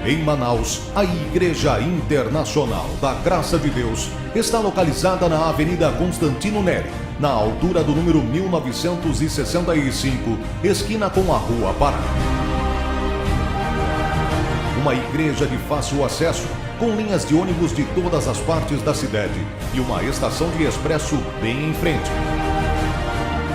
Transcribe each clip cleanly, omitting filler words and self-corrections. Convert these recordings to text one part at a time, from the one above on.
Em Manaus, a Igreja Internacional da Graça de Deus está localizada na Avenida Constantino Neri, na altura do número 1965, esquina com a Rua Pará. Uma igreja de fácil acesso, com linhas de ônibus de todas as partes da cidade e uma estação de expresso bem em frente.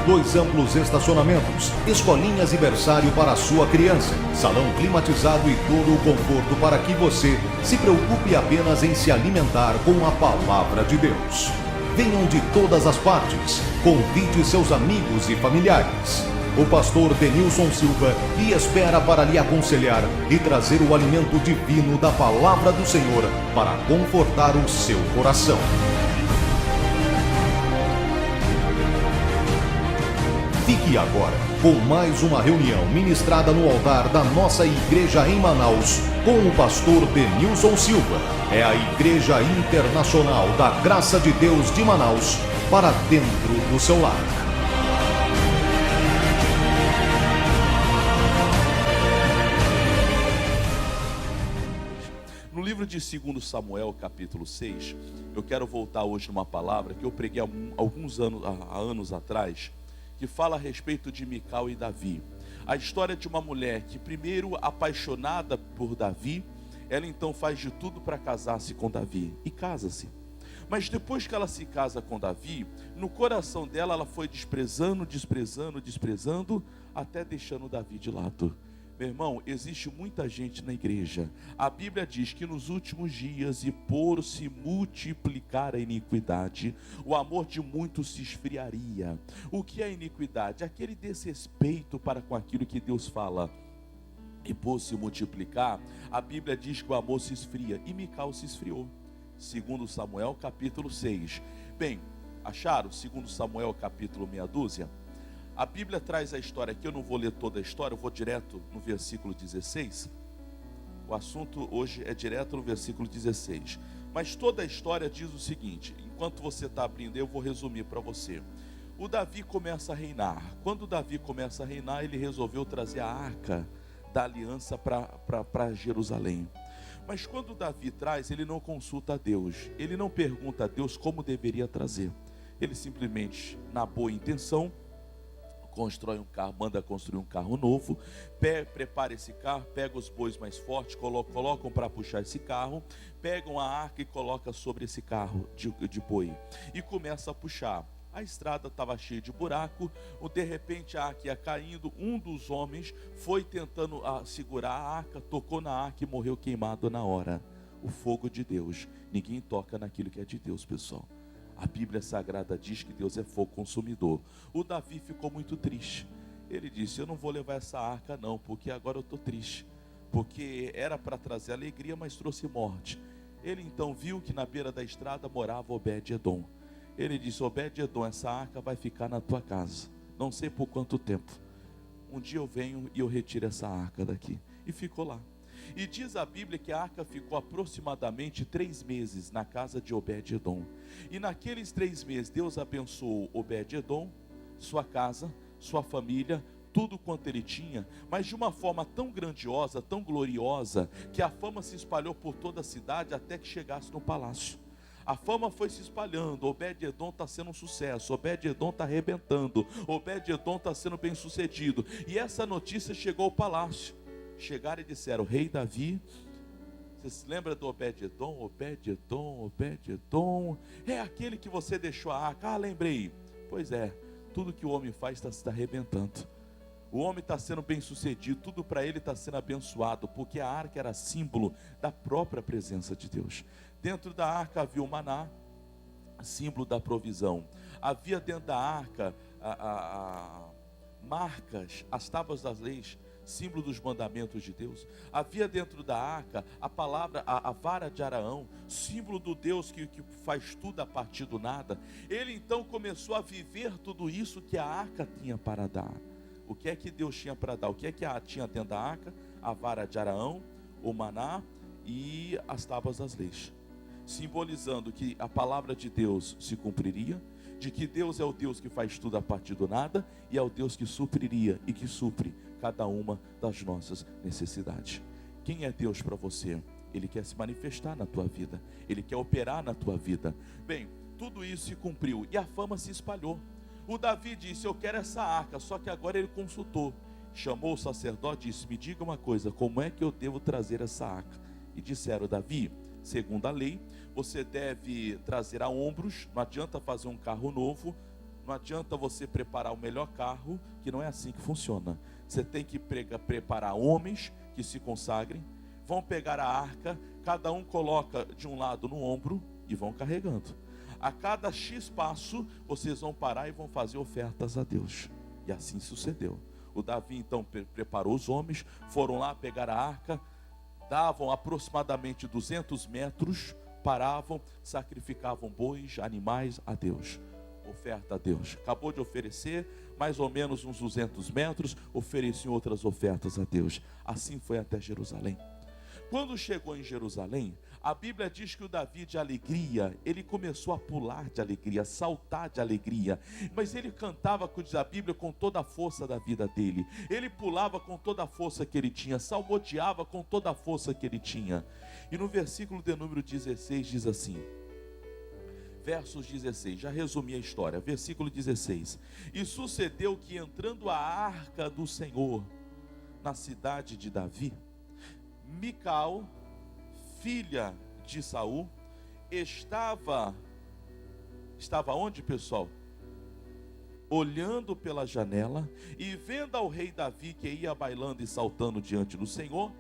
2 amplos estacionamentos, escolinhas e berçário para a sua criança, salão climatizado e todo o conforto para que você se preocupe apenas em se alimentar com a palavra de Deus. Venham de todas as partes, convide seus amigos e familiares. O pastor Denilson Silva lhe espera para lhe aconselhar e trazer o alimento divino da palavra do Senhor para confortar o seu coração. Fique agora com mais uma reunião ministrada no altar da nossa igreja em Manaus, com o pastor Denilson Silva. É a Igreja Internacional da Graça de Deus de Manaus, para dentro do seu lar. No livro de 2 Samuel, capítulo 6, eu quero voltar hoje numa palavra que eu preguei há anos atrás, que fala a respeito de Mical e Davi. A história de uma mulher que, primeiro apaixonada por Davi, ela então faz de tudo para casar-se com Davi e casa-se. Mas depois que ela se casa com Davi, no coração dela ela foi desprezando, até deixando Davi de lado. Meu irmão, existe muita gente na igreja. A Bíblia diz que nos últimos dias, e por se multiplicar a iniquidade, o amor de muitos se esfriaria. O que é iniquidade? Aquele desrespeito para com aquilo que Deus fala. E por se multiplicar, a Bíblia diz que o amor se esfria. E Mical se esfriou. 2 Samuel capítulo 6. Bem, acharam? 2 Samuel capítulo meia dúzia. A Bíblia traz a história aqui, eu não vou ler toda a história, eu vou direto no versículo 16. O assunto hoje é direto no versículo 16. Mas toda a história diz o seguinte, enquanto você está abrindo, eu vou resumir para você. O Davi começa a reinar. Quando o Davi começa a reinar, ele resolveu trazer a arca da aliança para Jerusalém. Mas quando o Davi traz, ele não consulta a Deus. Ele não pergunta a Deus como deveria trazer. Ele simplesmente, na boa intenção, constrói um carro, manda construir um carro novo, prepara esse carro, pega os bois mais fortes, colocam para puxar esse carro, pegam a arca e colocam sobre esse carro de boi, e começa a puxar. A estrada estava cheia de buraco, de repente a arca ia caindo, um dos homens foi tentando segurar a arca, tocou na arca e morreu queimado na hora. O fogo de Deus, ninguém toca naquilo que é de Deus, pessoal. A Bíblia Sagrada diz que Deus é fogo consumidor. O Davi ficou muito triste. Ele disse, eu não vou levar essa arca não, porque agora eu estou triste. Porque era para trazer alegria, mas trouxe morte. Ele então viu que na beira da estrada morava Obed-Edom. Ele disse, Obed-Edom, essa arca vai ficar na tua casa. Não sei por quanto tempo. Um dia eu venho e eu retiro essa arca daqui. E ficou lá. E diz a Bíblia que a arca ficou aproximadamente 3 meses na casa de Obed-Edom. E naqueles 3 meses Deus abençoou Obed-Edom, sua casa, sua família, tudo quanto ele tinha, mas de uma forma tão grandiosa, tão gloriosa, que a fama se espalhou por toda a cidade até que chegasse no palácio. A fama foi se espalhando, Obed-Edom está sendo um sucesso, Obed-Edom está arrebentando, Obed-Edom está sendo bem sucedido. E essa notícia chegou ao palácio. Chegaram e disseram, rei Davi, você se lembra do Obed-Edom? Obed-Edom, é aquele que você deixou a arca. Ah, lembrei. Pois é, tudo que o homem faz está se arrebentando. O homem está sendo bem sucedido, tudo para ele está sendo abençoado, porque a arca era símbolo da própria presença de Deus. Dentro da arca havia o maná, símbolo da provisão. Havia dentro da arca marcas, as tábuas das leis, símbolo dos mandamentos de Deus. Havia dentro da arca a palavra, a vara de Araão, símbolo do Deus que faz tudo a partir do nada. Ele então começou a viver tudo isso que a arca tinha para dar. O que é que Deus tinha para dar? O que é que tinha dentro da arca? A vara de Araão, o maná e as tábuas das leis, simbolizando que a palavra de Deus se cumpriria, de que Deus é o Deus que faz tudo a partir do nada, e é o Deus que supriria e que supre cada uma das nossas necessidades. Quem é Deus para você? Ele quer se manifestar na tua vida, Ele quer operar na tua vida. Bem, tudo isso se cumpriu e a fama se espalhou. O Davi disse: eu quero essa arca. Só que agora ele consultou, chamou o sacerdote e disse: me diga uma coisa, como é que eu devo trazer essa arca? E disseram: Davi, segundo a lei, você deve trazer a ombros. Não adianta fazer um carro novo, não adianta você preparar o melhor carro, que não é assim que funciona. Você tem que preparar homens que se consagrem, vão pegar a arca, cada um coloca de um lado no ombro e vão carregando. A cada X passo, vocês vão parar e vão fazer ofertas a Deus. E assim sucedeu. O Davi então preparou os homens, foram lá pegar a arca, davam aproximadamente 200 metros, paravam, sacrificavam bois, animais a Deus. Oferta a Deus. Acabou de oferecer mais ou menos uns 200 metros, ofereciam outras ofertas a Deus. Assim foi até Jerusalém. Quando chegou em Jerusalém, a Bíblia diz que o Davi, de alegria, ele começou a pular de alegria, a saltar de alegria. Mas ele cantava, diz a Bíblia, com toda a força da vida dele. Ele pulava com toda a força que ele tinha, salmodiava com toda a força que ele tinha. E no versículo de número 16 diz assim, versos 16, já resumi a história, versículo 16. E sucedeu que, entrando a arca do Senhor na cidade de Davi, Mical, filha de Saul, estava onde, pessoal? Olhando pela janela e vendo ao rei Davi, que ia bailando e saltando diante do Senhor.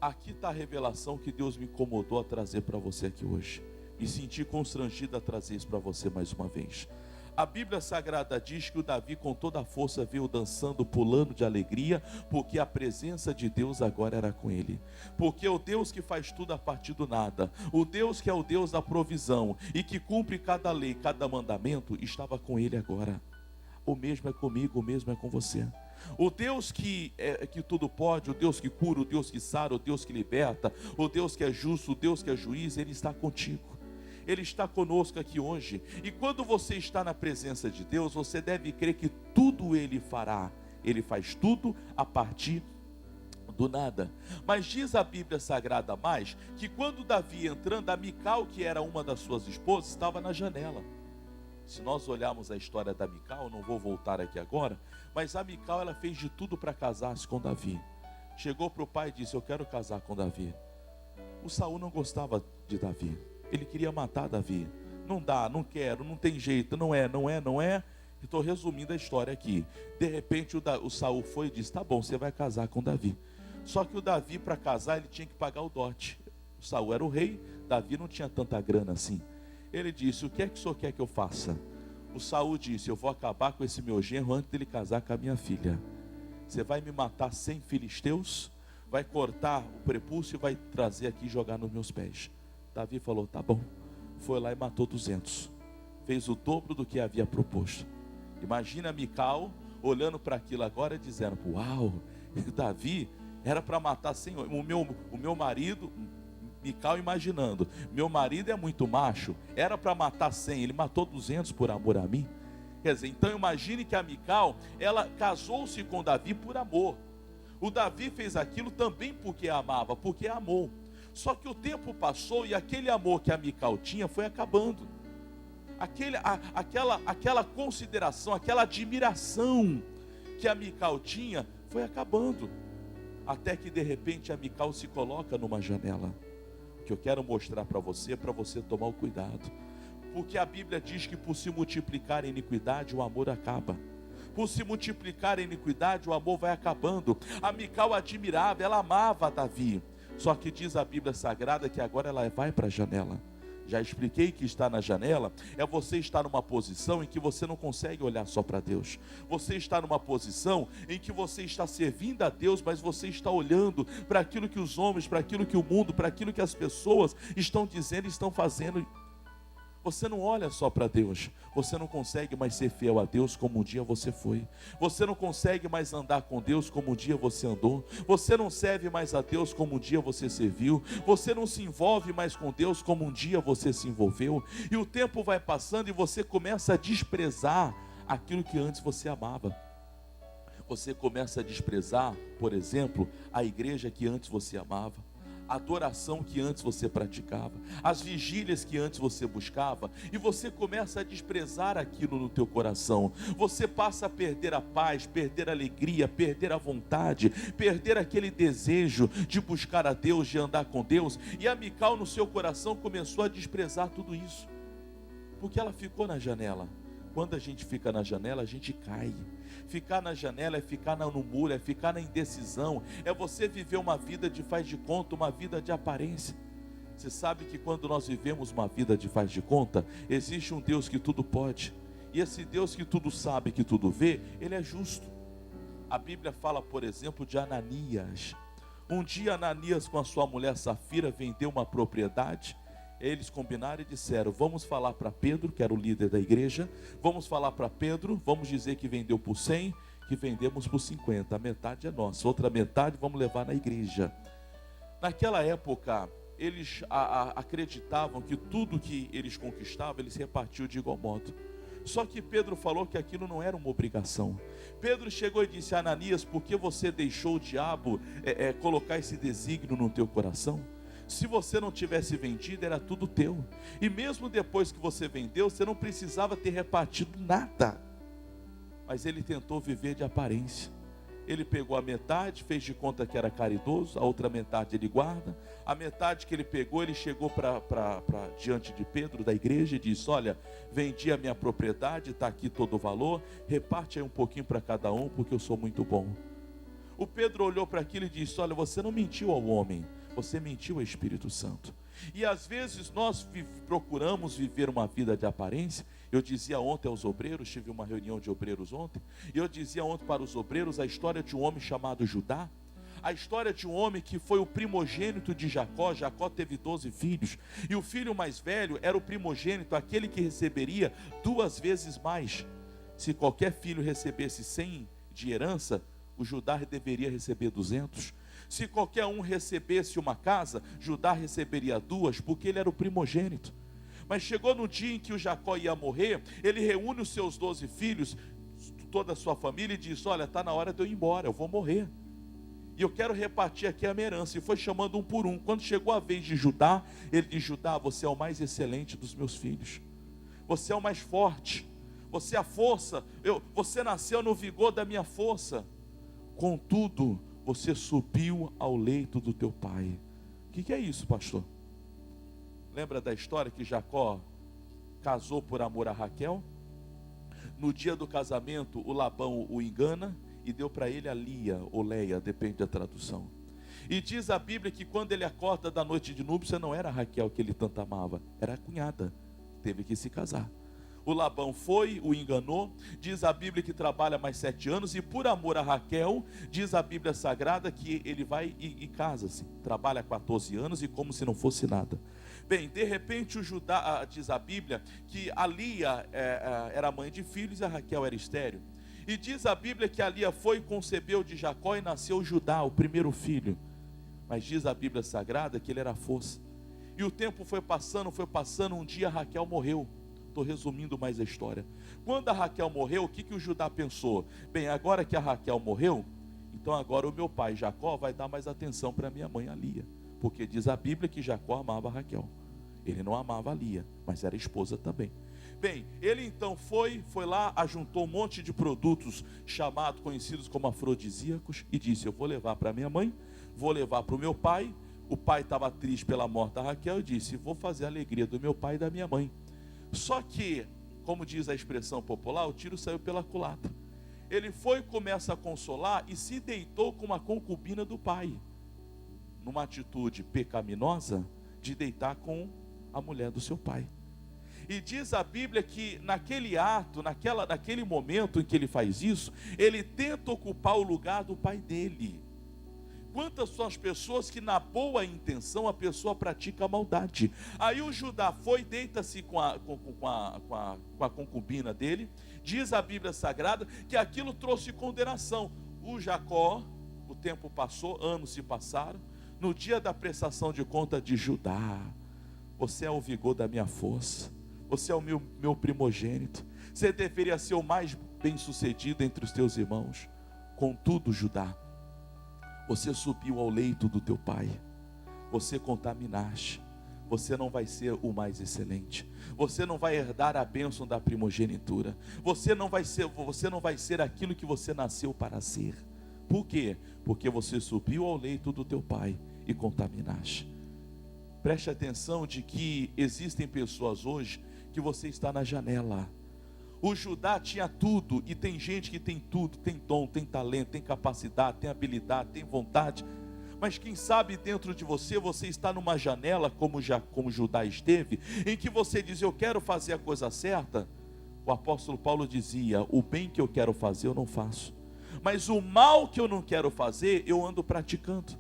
Aqui está a revelação que Deus me incomodou a trazer para você aqui hoje. Me senti constrangido a trazer isso para você mais uma vez. A Bíblia Sagrada diz que o Davi com toda a força veio dançando, pulando de alegria, porque a presença de Deus agora era com ele. Porque o Deus que faz tudo a partir do nada, o Deus que é o Deus da provisão e que cumpre cada lei, cada mandamento, estava com ele agora. O mesmo é comigo, o mesmo é com você. O Deus que tudo pode, o Deus que cura, o Deus que sara, o Deus que liberta, o Deus que é justo, o Deus que é juiz, Ele está contigo. Ele está conosco aqui hoje. E quando você está na presença de Deus, você deve crer que tudo Ele fará. Ele faz tudo a partir do nada. Mas diz a Bíblia Sagrada mais, que quando Davi entrando, a Mical, que era uma das suas esposas, estava na janela. Se nós olharmos a história da Mical, não vou voltar aqui agora, mas a Mical, ela fez de tudo para casar-se com Davi. Chegou para o pai e disse: eu quero casar com Davi. O Saul não gostava de Davi. Ele queria matar Davi. Não dá, não quero, não tem jeito, não é. Estou resumindo a história aqui. De repente o Saul foi e disse: tá bom, você vai casar com Davi. Só que o Davi, para casar, ele tinha que pagar o dote. O Saul era o rei, Davi não tinha tanta grana assim. Ele disse: o que é que o senhor quer que eu faça? O Saul disse: eu vou acabar com esse meu genro antes dele casar com a minha filha. Você vai me matar 100 filisteus, vai cortar o prepúcio e vai trazer aqui e jogar nos meus pés. Davi falou: tá bom. Foi lá e matou 200. Fez o dobro do que havia proposto. Imagina Mical olhando para aquilo agora e dizendo: uau, Davi era para matar 100. O meu marido, Mical imaginando, meu marido é muito macho, era para matar 100, ele matou 200 por amor a mim. Quer dizer, então imagine que a Mical, ela casou-se com Davi por amor. O Davi fez aquilo também porque amava, porque amou. Só que o tempo passou e aquele amor que a Mical tinha foi acabando. Aquela consideração, aquela admiração que a Mical tinha foi acabando. Até que de repente a Mical se coloca numa janela. O que eu quero mostrar para você tomar o cuidado. Porque a Bíblia diz que por se multiplicar a iniquidade, o amor acaba. Por se multiplicar a iniquidade, o amor vai acabando. A Mical admirava, ela amava Davi. Só que diz a Bíblia Sagrada que agora ela vai para a janela. Já expliquei que estar na janela é você estar numa posição em que você não consegue olhar só para Deus. Você está numa posição em que você está servindo a Deus, mas você está olhando para aquilo que os homens, para aquilo que o mundo, para aquilo que as pessoas estão dizendo e estão fazendo. Você não olha só para Deus. Você não consegue mais ser fiel a Deus como um dia você foi. Você não consegue mais andar com Deus como um dia você andou. Você não serve mais a Deus como um dia você serviu. Você não se envolve mais com Deus como um dia você se envolveu. E o tempo vai passando e você começa a desprezar aquilo que antes você amava. Você começa a desprezar, por exemplo, a igreja que antes você amava, a adoração que antes você praticava, as vigílias que antes você buscava, e você começa a desprezar aquilo no teu coração. Você passa a perder a paz, perder a alegria, perder a vontade, perder aquele desejo de buscar a Deus, de andar com Deus. E a Mical no seu coração começou a desprezar tudo isso, porque ela ficou na janela. Quando a gente fica na janela, a gente cai. Ficar na janela é ficar no muro, é ficar na indecisão, é você viver uma vida de faz de conta, uma vida de aparência. Você sabe que quando nós vivemos uma vida de faz de conta, existe um Deus que tudo pode. E esse Deus que tudo sabe, que tudo vê, Ele é justo. A Bíblia fala, por exemplo, de Ananias. Um dia Ananias com a sua mulher Safira vendeu uma propriedade. Eles combinaram e disseram: vamos falar para Pedro, que era o líder da igreja, vamos falar para Pedro, vamos dizer que vendeu por 100, que vendemos por 50, a metade é nossa, outra metade vamos levar na igreja. Naquela época, eles acreditavam que tudo que eles conquistavam, eles repartiam de igual modo. Só que Pedro falou que aquilo não era uma obrigação. Pedro chegou e disse: Ananias, por que você deixou o diabo colocar esse desígnio no teu coração? Se você não tivesse vendido, era tudo teu. E mesmo depois que você vendeu, você não precisava ter repartido nada. Mas ele tentou viver de aparência. Ele pegou a metade, fez de conta que era caridoso, a outra metade ele guarda. A metade que ele pegou, ele chegou para diante de Pedro, da igreja, e disse: olha, vendi a minha propriedade, está aqui todo o valor, reparte aí um pouquinho para cada um, porque eu sou muito bom. O Pedro olhou para aquilo e disse: olha, você não mentiu ao homem, você mentiu ao Espírito Santo. E às vezes nós procuramos viver uma vida de aparência. Eu dizia ontem aos obreiros, tive uma reunião de obreiros ontem, e eu dizia ontem para os obreiros a história de um homem chamado Judá. A história de um homem que foi o primogênito de Jacó. Jacó teve 12 filhos, e o filho mais velho era o primogênito, aquele que receberia 2 vezes mais. Se qualquer filho recebesse 100 de herança, o Judá deveria receber 200. Se qualquer um recebesse uma casa, Judá receberia 2, porque ele era o primogênito. Mas chegou no dia em que o Jacó ia morrer, ele reúne os seus 12 filhos, toda a sua família, e diz: olha, está na hora de eu ir embora, eu vou morrer, e eu quero repartir aqui a minha herança. E foi chamando um por um. Quando chegou a vez de Judá, ele disse: Judá, você é o mais excelente dos meus filhos, você é o mais forte, você é a força, você nasceu no vigor da minha força. Contudo, você subiu ao leito do teu pai. O que é isso, pastor? Lembra da história que Jacó casou por amor a Raquel? No dia do casamento, o Labão o engana e deu para ele a Lia, ou Leia, depende da tradução. E diz a Bíblia que quando ele acorda da noite de núpcia, não era a Raquel que ele tanto amava, era a cunhada, teve que se casar. O Labão foi, o enganou. Diz a Bíblia que trabalha mais 7 anos. E por amor a Raquel, diz a Bíblia Sagrada que ele vai e casa-se. Trabalha 14 anos e como se não fosse nada. Bem, de repente o Judá, diz a Bíblia, que a Lia era mãe de filhos e a Raquel era estéril. E diz a Bíblia que a Lia foi e concebeu de Jacó e nasceu Judá, o primeiro filho. Mas diz a Bíblia Sagrada que ele era força. E o tempo foi passando, um dia Raquel morreu. Estou resumindo mais a história. Quando a Raquel morreu, o que o Judá pensou? Bem, agora que a Raquel morreu, então agora o meu pai Jacó vai dar mais atenção para minha mãe, a Lia. Porque diz a Bíblia que Jacó amava a Raquel. Ele não amava a Lia, mas era esposa também. Bem, ele então foi lá, ajuntou um monte de produtos conhecidos como afrodisíacos, e disse: eu vou levar para minha mãe, vou levar para o meu pai. O pai estava triste pela morte da Raquel e disse: vou fazer a alegria do meu pai e da minha mãe. Só que, como diz a expressão popular, o tiro saiu pela culatra. Ele foi e começa a consolar e se deitou com uma concubina do pai, numa atitude pecaminosa de deitar com a mulher do seu pai. E diz a Bíblia que naquele ato, naquele momento em que ele faz isso, ele tenta ocupar o lugar do pai dele. Quantas são as pessoas que na boa intenção a pessoa pratica a maldade? Aí o Judá foi, deita-se com a concubina dele. Diz a Bíblia Sagrada que aquilo trouxe condenação. O Jacó, o tempo passou, anos se passaram. No dia da prestação de conta de Judá: você é o vigor da minha força, você é o meu primogênito, você deveria ser o mais bem sucedido entre os teus irmãos. Contudo, Judá, você subiu ao leito do teu pai, você contaminaste, você não vai ser o mais excelente, você não vai herdar a bênção da primogenitura, você não vai ser aquilo que você nasceu para ser. Por quê? Porque você subiu ao leito do teu pai e contaminaste. Preste atenção de que existem pessoas hoje que você está na janela. O Judá tinha tudo, e tem gente que tem tudo, tem dom, tem talento, tem capacidade, tem habilidade, tem vontade, mas quem sabe dentro de você, você está numa janela, como Judá esteve, em que você diz, eu quero fazer a coisa certa. O apóstolo Paulo dizia, o bem que eu quero fazer eu não faço, mas o mal que eu não quero fazer, eu ando praticando.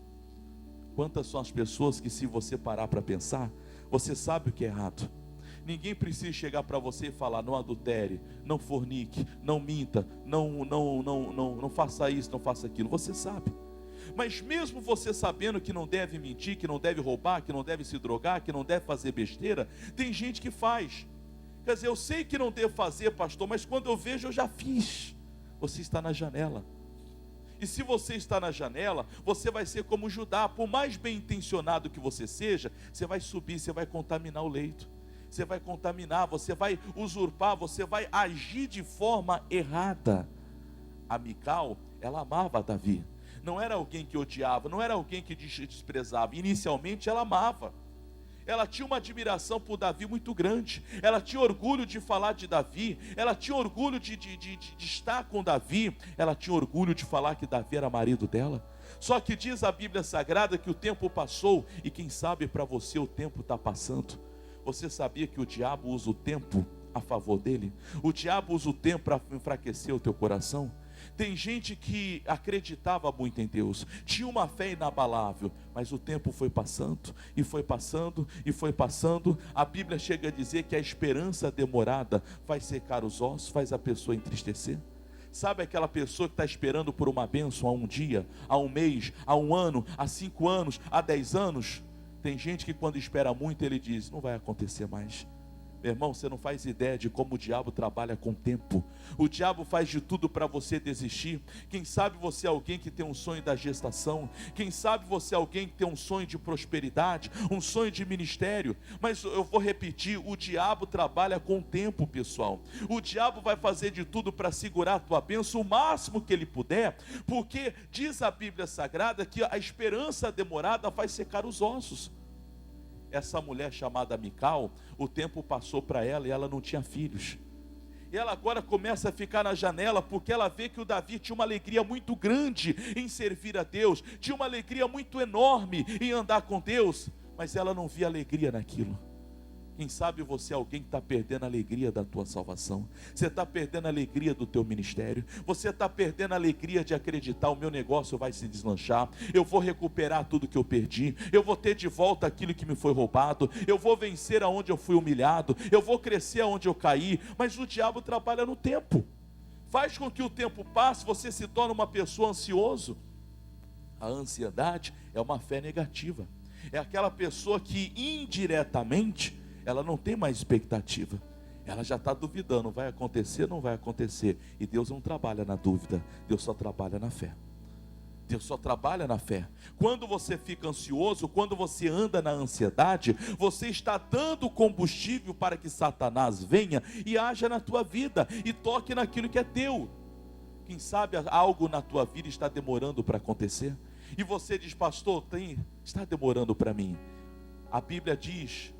Quantas são as pessoas que, se você parar para pensar, você sabe o que é errado. Ninguém precisa chegar para você e falar, não adultere, não fornique, não minta, não faça isso, não faça aquilo. Você sabe. Mas mesmo você sabendo que não deve mentir, que não deve roubar, que não deve se drogar, que não deve fazer besteira, tem gente que faz. Quer dizer, eu sei que não devo fazer, pastor, mas quando eu vejo, eu já fiz. Você está na janela. E se você está na janela, você vai ser como Judá. Por mais bem intencionado que você seja, você vai subir, você vai contaminar o leito. Você vai contaminar, você vai usurpar, você vai agir de forma errada. A Mical, ela amava Davi. Não era alguém que odiava, não era alguém que desprezava. Inicialmente ela amava. Ela tinha uma admiração por Davi muito grande. Ela tinha orgulho de falar de Davi. Ela tinha orgulho de estar com Davi. Ela tinha orgulho de falar que Davi era marido dela. Só que diz a Bíblia Sagrada que o tempo passou. E quem sabe para você o tempo está passando. Você sabia que o diabo usa o tempo a favor dele? O diabo usa o tempo para enfraquecer o teu coração? Tem gente que acreditava muito em Deus, tinha uma fé inabalável, mas o tempo foi passando, e foi passando, e foi passando. A Bíblia chega a dizer que a esperança demorada faz secar os ossos, faz a pessoa entristecer. Sabe aquela pessoa que está esperando por uma bênção há um dia, há um mês, há um ano, há 5 anos, há 10 anos? Tem gente que quando espera muito, ele diz, não vai acontecer mais. Meu irmão, você não faz ideia de como o diabo trabalha com o tempo. O diabo faz de tudo para você desistir. Quem sabe você é alguém que tem um sonho da gestação. Quem sabe você é alguém que tem um sonho de prosperidade, um sonho de ministério. Mas eu vou repetir, o diabo trabalha com o tempo, pessoal. O diabo vai fazer de tudo para segurar a tua bênção o máximo que ele puder, porque diz a Bíblia Sagrada que a esperança demorada faz secar os ossos. Essa mulher chamada Mical, o tempo passou para ela e ela não tinha filhos. E ela agora começa a ficar na janela porque ela vê que o Davi tinha uma alegria muito grande em servir a Deus, tinha uma alegria muito enorme em andar com Deus, mas ela não via alegria naquilo. Quem sabe você é alguém que está perdendo a alegria da tua salvação. Você está perdendo a alegria do teu ministério. Você está perdendo a alegria de acreditar, o meu negócio vai se deslanchar. Eu vou recuperar tudo que eu perdi. Eu vou ter de volta aquilo que me foi roubado. Eu vou vencer aonde eu fui humilhado. Eu vou crescer aonde eu caí. Mas o diabo trabalha no tempo. Faz com que o tempo passe, você se torne uma pessoa ansioso. A ansiedade é uma fé negativa. É aquela pessoa que indiretamente ela não tem mais expectativa, ela já está duvidando, vai acontecer, não vai acontecer. E Deus não trabalha na dúvida, Deus só trabalha na fé. Deus só trabalha na fé. Quando você fica ansioso, quando você anda na ansiedade, você está dando combustível para que Satanás venha e haja na tua vida e toque naquilo que é teu. Quem sabe algo na tua vida está demorando para acontecer e você diz, pastor, está demorando para mim. A Bíblia diz,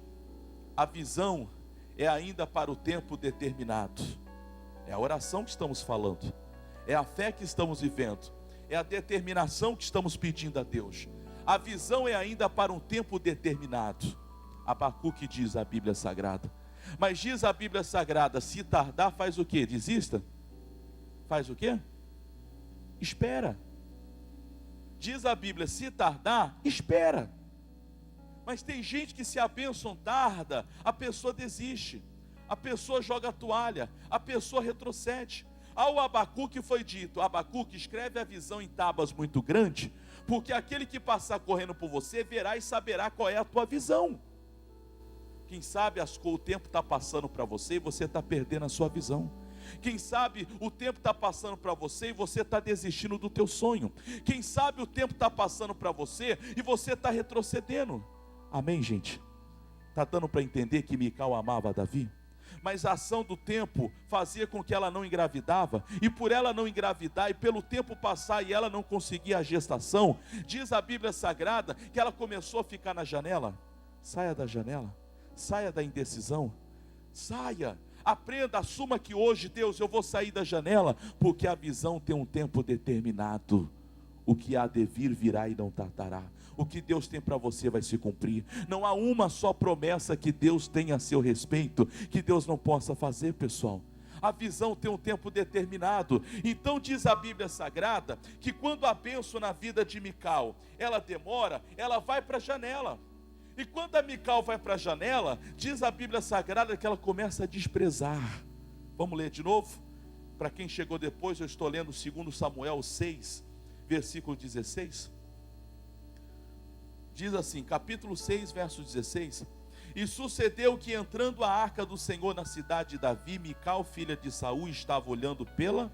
a visão é ainda para o tempo determinado. É a oração que estamos falando, é a fé que estamos vivendo, é a determinação que estamos pedindo a Deus. A visão é ainda para um tempo determinado. Abacuque diz a Bíblia Sagrada. Mas diz a Bíblia Sagrada, se tardar faz o quê? Desista? Faz o quê? Espera. Diz a Bíblia, se tardar, espera. Mas tem gente que, se a bênção tarda, a pessoa desiste, a pessoa joga a toalha, a pessoa retrocede. Ao Abacuque foi dito, Abacuque, escreve a visão em tábuas muito grande, porque aquele que passar correndo por você, verá e saberá qual é a tua visão. Quem sabe o tempo está passando para você e você está perdendo a sua visão. Quem sabe o tempo está passando para você e você está desistindo do teu sonho. Quem sabe o tempo está passando para você e você está retrocedendo. Amém, gente? Está dando para entender que Mical amava Davi? Mas a ação do tempo fazia com que ela não engravidava, e por ela não engravidar, e pelo tempo passar e ela não conseguir a gestação, diz a Bíblia Sagrada que ela começou a ficar na janela. Saia da janela, saia da indecisão, saia, aprenda, assuma que hoje, Deus, eu vou sair da janela, porque a visão tem um tempo determinado. O que há de vir virá e não tardará. O que Deus tem para você vai se cumprir. Não há uma só promessa que Deus tenha a seu respeito que Deus não possa fazer, pessoal. A visão tem um tempo determinado. Então diz a Bíblia Sagrada que quando a bênção na vida de Mical, ela demora, ela vai para a janela. E quando a Mical vai para a janela, diz a Bíblia Sagrada que ela começa a desprezar. Vamos ler de novo? Para quem chegou depois, eu estou lendo 2 Samuel 6, versículo 16, diz assim, capítulo 6, verso 16: E sucedeu que entrando a arca do Senhor na cidade de Davi, Mical, filha de Saul, estava olhando pela...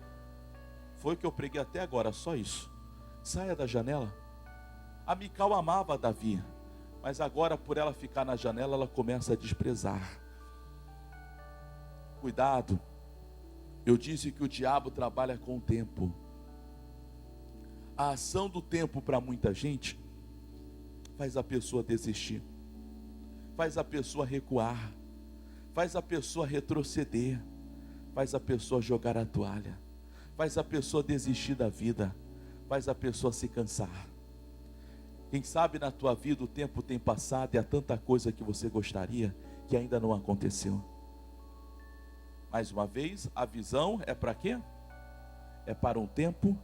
Foi o que eu preguei até agora, só isso. Saia da janela. A Mical amava Davi, mas agora por ela ficar na janela, ela começa a desprezar. Cuidado, eu disse que o diabo trabalha com o tempo. A ação do tempo para muita gente faz a pessoa desistir, faz a pessoa recuar, faz a pessoa retroceder, faz a pessoa jogar a toalha, faz a pessoa desistir da vida, faz a pessoa se cansar. Quem sabe na tua vida o tempo tem passado e há tanta coisa que você gostaria que ainda não aconteceu. Mais uma vez, a visão é para quê? É para um tempo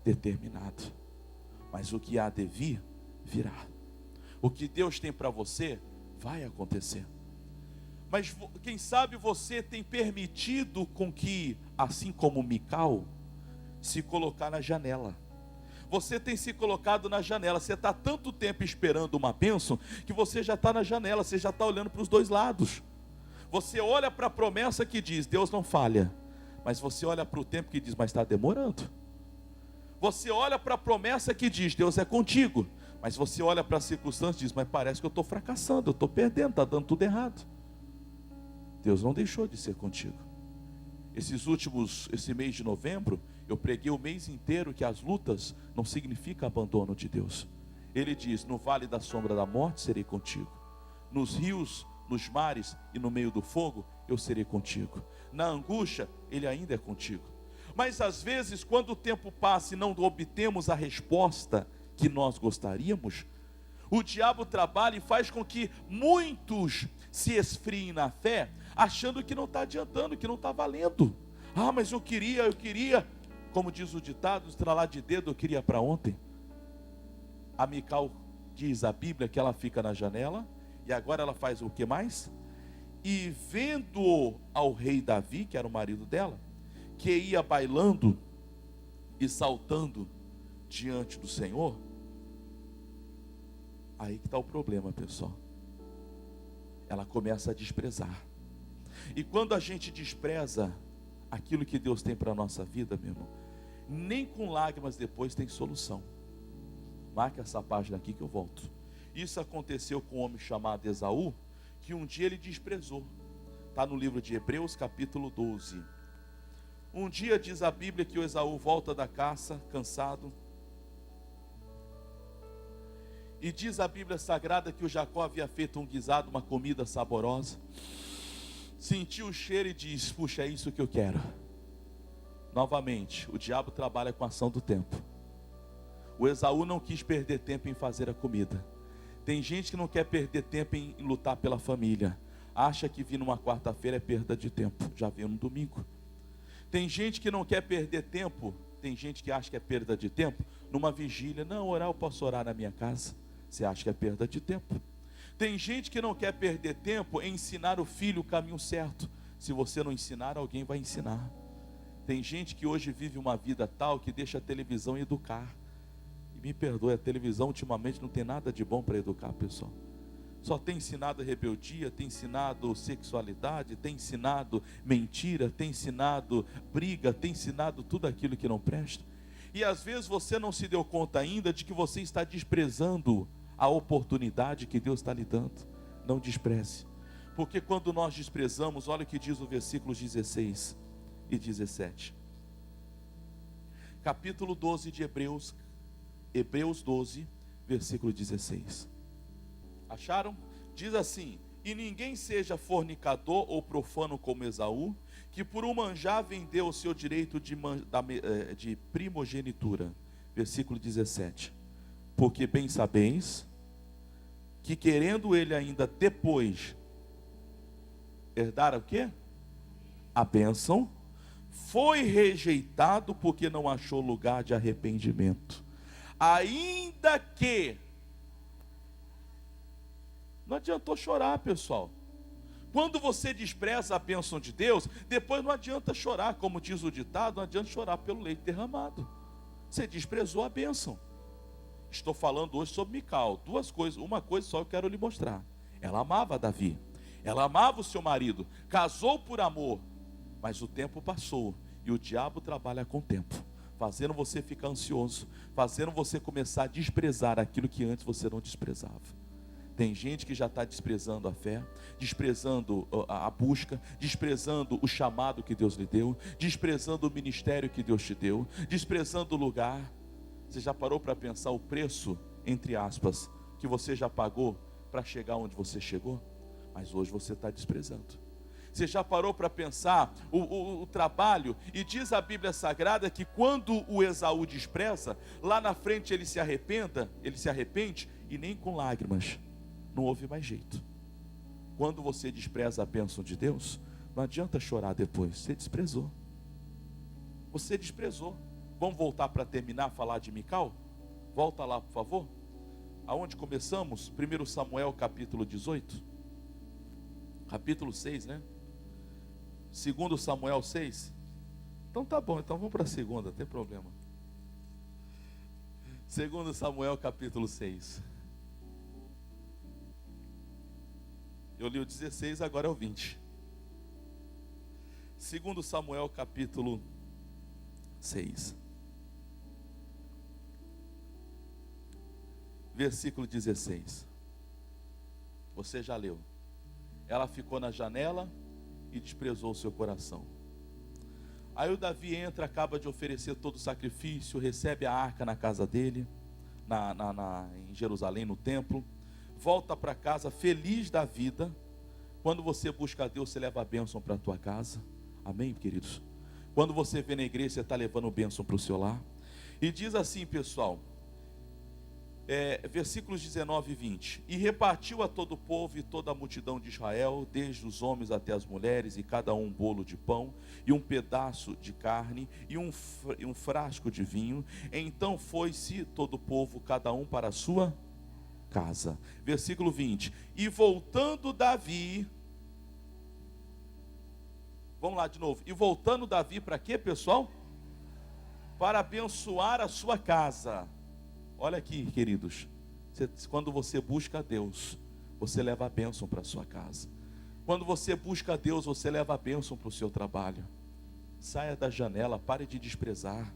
determinado, mas o que há de vir, virá. O que Deus tem para você, vai acontecer. Mas quem sabe você tem permitido com que, assim como Mical, se colocar na janela. Você tem se colocado na janela, você está tanto tempo esperando uma bênção, que você já está na janela, você já está olhando para os dois lados. Você olha para a promessa que diz, Deus não falha, mas você olha para o tempo que diz, mas está demorando. Você olha para a promessa que diz, Deus é contigo, mas você olha para a circunstância e diz, mas parece que eu estou fracassando, eu estou perdendo, está dando tudo errado. Deus não deixou de ser contigo. Esse mês de novembro, eu preguei o mês inteiro que as lutas não significam abandono de Deus. Ele diz, no vale da sombra da morte serei contigo, nos rios, nos mares e no meio do fogo eu serei contigo, na angústia Ele ainda é contigo. Mas às vezes, quando o tempo passa e não obtemos a resposta que nós gostaríamos, o diabo trabalha e faz com que muitos se esfriem na fé, achando que não está adiantando, que não está valendo. Ah, mas eu queria, como diz o ditado, estralar de dedo, eu queria para ontem. A Mical diz a Bíblia que ela fica na janela, e agora ela faz o que mais? E vendo ao rei Davi, que era o marido dela, que ia bailando e saltando diante do Senhor, aí que está o problema, pessoal. Ela começa a desprezar. E quando a gente despreza aquilo que Deus tem para a nossa vida, meu irmão, nem com lágrimas depois tem solução. Marque essa página aqui que eu volto. Isso aconteceu com um homem chamado Esaú, que um dia ele desprezou. Está no livro de Hebreus capítulo 12. Um dia diz a Bíblia que o Esaú volta da caça, cansado. E diz a Bíblia Sagrada que o Jacó havia feito um guisado, uma comida saborosa. Sentiu o cheiro e diz, puxa, é isso que eu quero. Novamente, o diabo trabalha com a ação do tempo. O Esaú não quis perder tempo em fazer a comida. Tem gente que não quer perder tempo em lutar pela família. Acha que vir numa quarta-feira é perda de tempo. Já veio no domingo. Tem gente que não quer perder tempo. Tem gente que acha que é perda de tempo numa vigília. Não, orar eu posso orar na minha casa. Você acha que é perda de tempo. Tem gente que não quer perder tempo em ensinar o filho o caminho certo. Se você não ensinar, alguém vai ensinar. Tem gente que hoje vive uma vida tal que deixa a televisão educar. E me perdoe, a televisão ultimamente não tem nada de bom para educar, pessoal. Só tem ensinado rebeldia, tem ensinado sexualidade, tem ensinado mentira, tem ensinado briga, tem ensinado tudo aquilo que não presta. E às vezes você não se deu conta ainda de que você está desprezando a oportunidade que Deus está lhe dando. Não despreze. Porque quando nós desprezamos, olha o que diz o versículos 16 e 17. Capítulo 12 de Hebreus, Hebreus 12, versículo 16. Acharam? Diz assim: e ninguém seja fornicador ou profano como Esaú, que por um manjar vendeu o seu direito de primogenitura. Versículo 17. Porque bem sabeis que querendo ele ainda depois herdar o quê? A bênção, foi rejeitado porque não achou lugar de arrependimento. Ainda que não adiantou chorar, pessoal. Quando você despreza a bênção de Deus, depois não adianta chorar, como diz o ditado, não adianta chorar pelo leite derramado. Você desprezou a bênção. Estou falando hoje sobre Mical. Duas coisas, uma coisa só eu quero lhe mostrar. Ela amava Davi, ela amava o seu marido, casou por amor, mas o tempo passou e o diabo trabalha com o tempo, fazendo você ficar ansioso, fazendo você começar a desprezar aquilo que antes você não desprezava. Tem gente que já está desprezando a fé, desprezando a busca, desprezando o chamado que Deus lhe deu, desprezando o ministério que Deus te deu, desprezando o lugar. Você já parou para pensar o preço, entre aspas, que você já pagou para chegar onde você chegou? Mas hoje você está desprezando. Você já parou para pensar o trabalho? E diz a Bíblia Sagrada que quando o Esaú despreza, lá na frente ele se arrepende e nem com lágrimas. Não houve mais jeito. Quando você despreza a bênção de Deus, não adianta chorar depois. Você desprezou. Você desprezou. Vamos voltar para terminar a falar de Mical? Volta lá, por favor. Aonde começamos? 1 Samuel capítulo 18. Capítulo 6, né? 2 Samuel 6. Então tá bom, então vamos para a segunda, não tem problema. 2 Samuel capítulo 6. Eu li o 16, agora é o 20. 2 Samuel capítulo 6. Versículo 16. Você já leu. Ela ficou na janela e desprezou o seu coração. Aí o Davi entra, acaba de oferecer todo o sacrifício, recebe a arca na casa dele, em Jerusalém, no templo. Volta para casa feliz da vida. Quando você busca a Deus, você leva a bênção para a tua casa. Amém, queridos? Quando você vem na igreja, você está levando bênção para o seu lar. E diz assim, pessoal, versículos 19 e 20. E repartiu a todo o povo e toda a multidão de Israel, desde os homens até as mulheres, e cada um bolo de pão, e um pedaço de carne, e um frasco de vinho. Então foi-se todo o povo, cada um para a sua casa. Versículo 20. E voltando Davi, vamos lá de novo. E voltando Davi para quê, pessoal? Para abençoar a sua casa. Olha aqui, queridos. Quando você busca a Deus, você leva a bênção para a sua casa. Quando você busca a Deus, você leva a bênção para o seu trabalho. Saia da janela, pare de desprezar.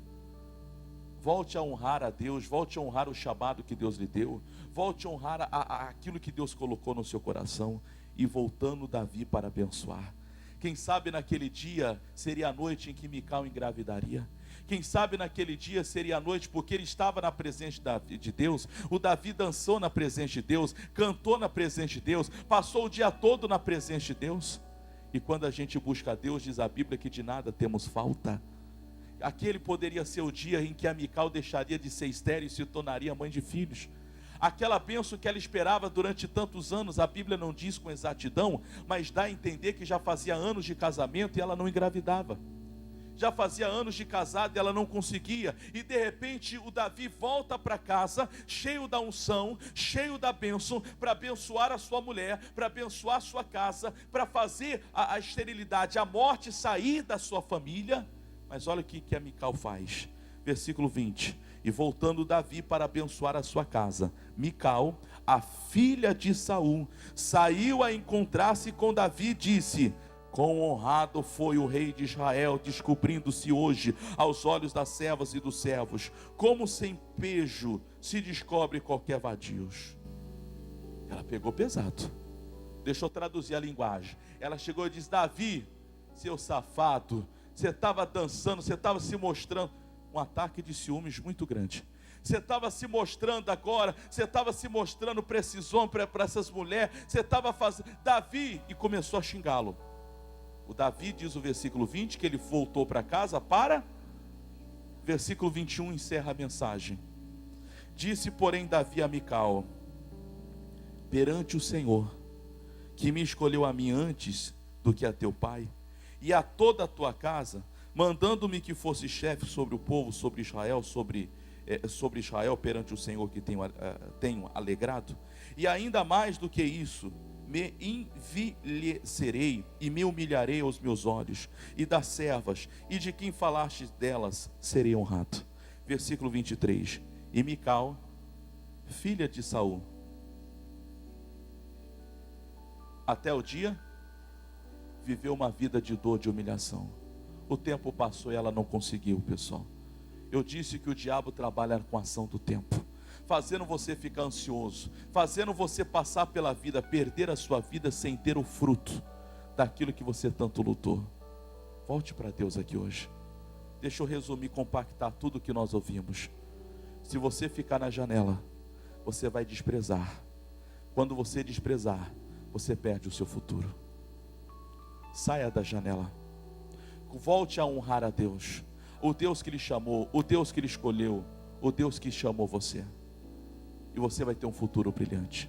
Volte a honrar a Deus, volte a honrar o chamado que Deus lhe deu, volte a honrar aquilo que Deus colocou no seu coração. E voltando Davi para abençoar. Quem sabe naquele dia seria a noite em que Mical engravidaria. Quem sabe naquele dia seria a noite, porque ele estava na presença de Deus. O Davi dançou na presença de Deus, cantou na presença de Deus, passou o dia todo na presença de Deus. E quando a gente busca a Deus, diz a Bíblia que de nada temos falta. Aquele poderia ser o dia em que a Mical deixaria de ser estéril e se tornaria mãe de filhos. Aquela bênção que ela esperava durante tantos anos, a Bíblia não diz com exatidão, mas dá a entender que já fazia anos de casamento e ela não engravidava. Já fazia anos de casado e ela não conseguia. E de repente o Davi volta para casa, cheio da unção, cheio da bênção, para abençoar a sua mulher, para abençoar a sua casa, para fazer a esterilidade, a morte sair da sua família. Mas olha o que a Mical faz. Versículo 20. E voltando Davi para abençoar a sua casa, Mical, a filha de Saul, saiu a encontrar-se com Davi e disse: quão honrado foi o rei de Israel, descobrindo-se hoje aos olhos das servas e dos servos, como sem pejo se descobre qualquer vadios. Ela pegou pesado. Deixa eu traduzir a linguagem. Ela chegou e disse: Davi, seu safado, você estava dançando, você estava se mostrando. Um ataque de ciúmes muito grande. Você estava se mostrando agora, você estava se mostrando para esses homens, para essas mulheres, você estava fazendo, Davi, e começou a xingá-lo. O Davi diz o versículo 20, que ele voltou para casa para, versículo 21 encerra a mensagem. Disse porém Davi a Mical: perante o Senhor, que me escolheu a mim antes do que a teu pai, e a toda a tua casa, mandando-me que fosse chefe sobre o povo, sobre Israel, sobre Israel perante o Senhor que tenho alegrado, e ainda mais do que isso, me envilecerei e me humilharei aos meus olhos, e das servas, e de quem falaste delas, serei honrado. Versículo 23, e Mical, filha de Saul, até o dia, viveu uma vida de dor, de humilhação. O tempo passou e ela não conseguiu, pessoal. Eu disse que o diabo trabalha com a ação do tempo, fazendo você ficar ansioso, fazendo você passar pela vida, perder a sua vida sem ter o fruto daquilo que você tanto lutou. Volte para Deus aqui hoje. Deixa eu resumir, compactar tudo que nós ouvimos. Se você ficar na janela, você vai desprezar. Quando você desprezar, você perde o seu futuro. Saia da janela. Volte a honrar a Deus, o Deus que lhe chamou, o Deus que lhe escolheu, o Deus que chamou você. E você vai ter um futuro brilhante.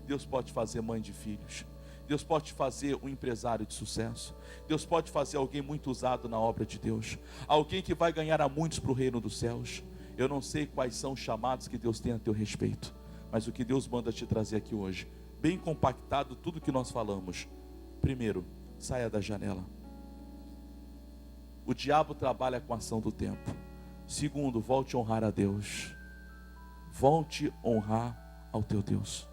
Deus pode fazer mãe de filhos. Deus pode fazer um empresário de sucesso. Deus pode fazer alguém muito usado na obra de Deus. Alguém que vai ganhar a muitos para o reino dos céus. Eu não sei quais são os chamados que Deus tem a teu respeito, mas o que Deus manda te trazer aqui hoje, bem compactado tudo que nós falamos. Primeiro, saia da janela. O diabo trabalha com a ação do tempo. Segundo, volte a honrar a Deus. Volte a honrar ao teu Deus.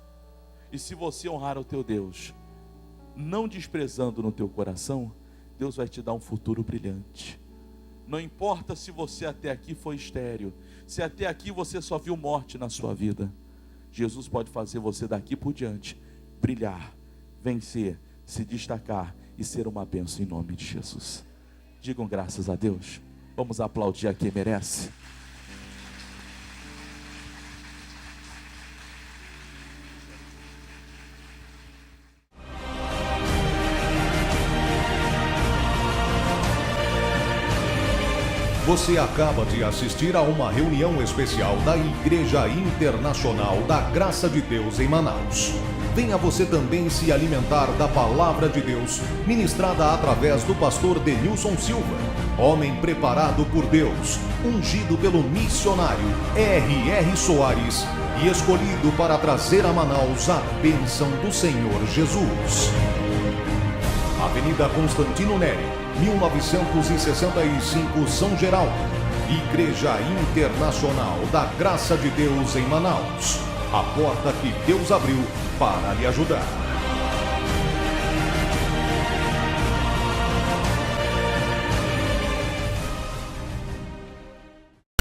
E se você honrar ao teu Deus, não desprezando no teu coração, Deus vai te dar um futuro brilhante. Não importa se você até aqui foi estéril, se até aqui você só viu morte na sua vida, Jesus pode fazer você daqui por diante brilhar, vencer, se destacar e ser uma bênção em nome de Jesus. Digam graças a Deus. Vamos aplaudir a quem merece. Você acaba de assistir a uma reunião especial da Igreja Internacional da Graça de Deus em Manaus. Venha você também se alimentar da Palavra de Deus, ministrada através do pastor Denilson Silva, homem preparado por Deus, ungido pelo missionário R.R. Soares e escolhido para trazer a Manaus a bênção do Senhor Jesus. Avenida Constantino Neri, 1965, São Geraldo. Igreja Internacional da Graça de Deus em Manaus. A porta que Deus abriu para lhe ajudar.